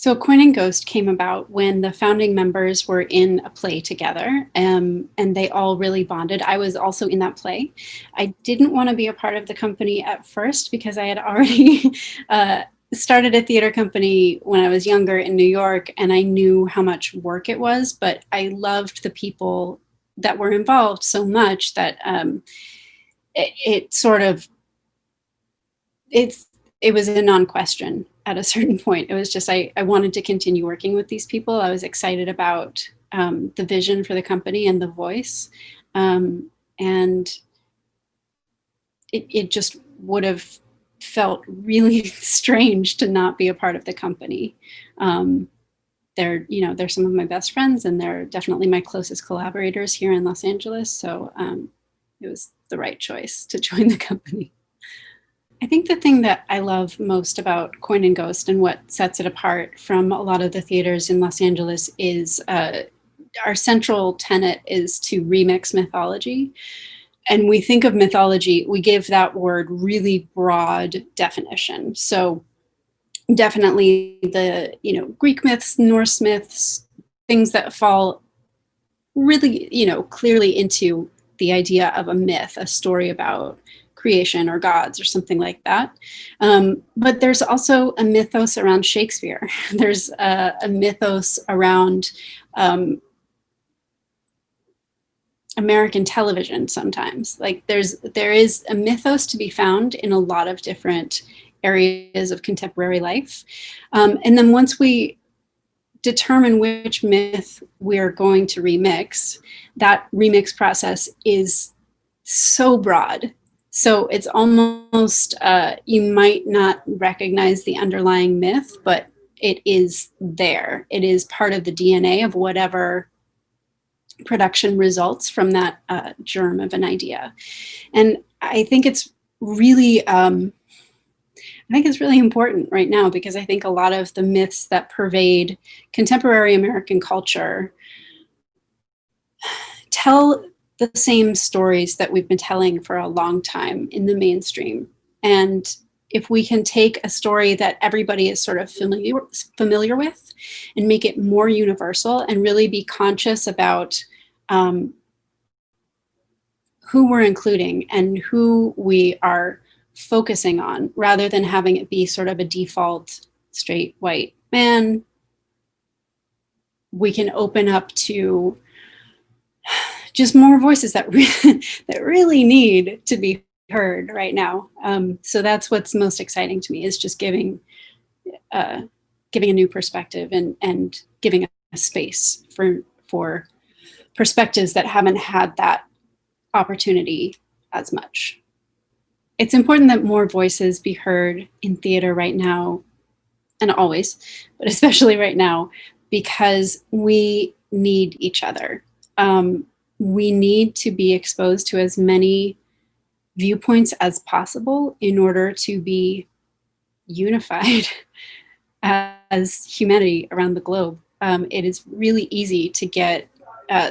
So Coin and Ghost came about when the founding members were in a play together, and they all really bonded. I was also in that play. I didn't want to be a part of the company at first because I had already started a theater company when I was younger in New York, and I knew how much work it was, but I loved the people that were involved so much that it sort of, it's it was a non-question at a certain point. It was just I wanted to continue working with these people. I was excited about the vision for the company and the voice, and it just would have felt really strange to not be a part of the company. They're some of my best friends, and they're definitely my closest collaborators here in Los Angeles. So it was the right choice to join the company. I think the thing that I love most about Coin and Ghost and what sets it apart from a lot of the theaters in Los Angeles is our central tenet is to remix mythology. And we think of mythology, we give that word really broad definition. So definitely the Greek myths, Norse myths, things that fall really clearly into the idea of a myth, a story about creation or gods or something like that. But there's also a mythos around Shakespeare. There's a mythos around American television sometimes. Like there is a mythos to be found in a lot of different areas of contemporary life. And then once we determine which myth we're going to remix, that remix process is so broad. So it's almost, you might not recognize the underlying myth, but it is there. It is part of the DNA of whatever production results from that germ of an idea. And I think it's really, important right now, because I think a lot of the myths that pervade contemporary American culture tell the same stories that we've been telling for a long time in the mainstream. And if we can take a story that everybody is sort of familiar with and make it more universal and really be conscious about who we're including and who we are focusing on, rather than having it be sort of a default straight white man, we can open up to just more voices that that really need to be heard right now. So that's what's most exciting to me, is just giving a new perspective and giving a space for perspectives that haven't had that opportunity as much. It's important that more voices be heard in theater right now, and always, but especially right now, because we need each other. We need to be exposed to as many viewpoints as possible in order to be unified as humanity around the globe. It is really easy to get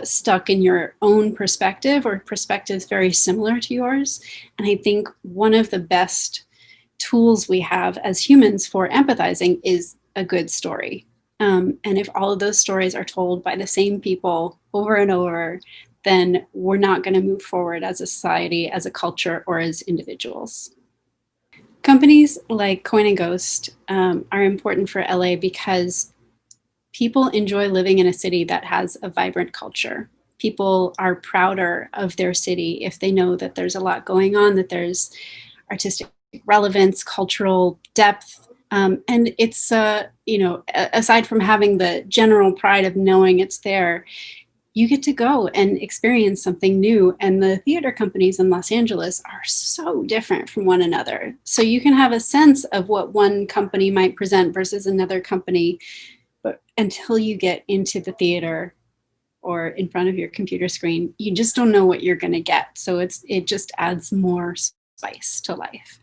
stuck in your own perspective or perspectives very similar to yours. And I think one of the best tools we have as humans for empathizing is a good story. And if all of those stories are told by the same people over and over, then we're not going to move forward as a society, as a culture, or as individuals. Companies like Coin and Ghost are important for LA because people enjoy living in a city that has a vibrant culture. People are prouder of their city if they know that there's a lot going on, that there's artistic relevance, cultural depth. And it's, aside from having the general pride of knowing it's there, you get to go and experience something new. And the theater companies in Los Angeles are so different from one another. So you can have a sense of what one company might present versus another company, but until you get into the theater or in front of your computer screen, you just don't know what you're going to get. So it just adds more spice to life.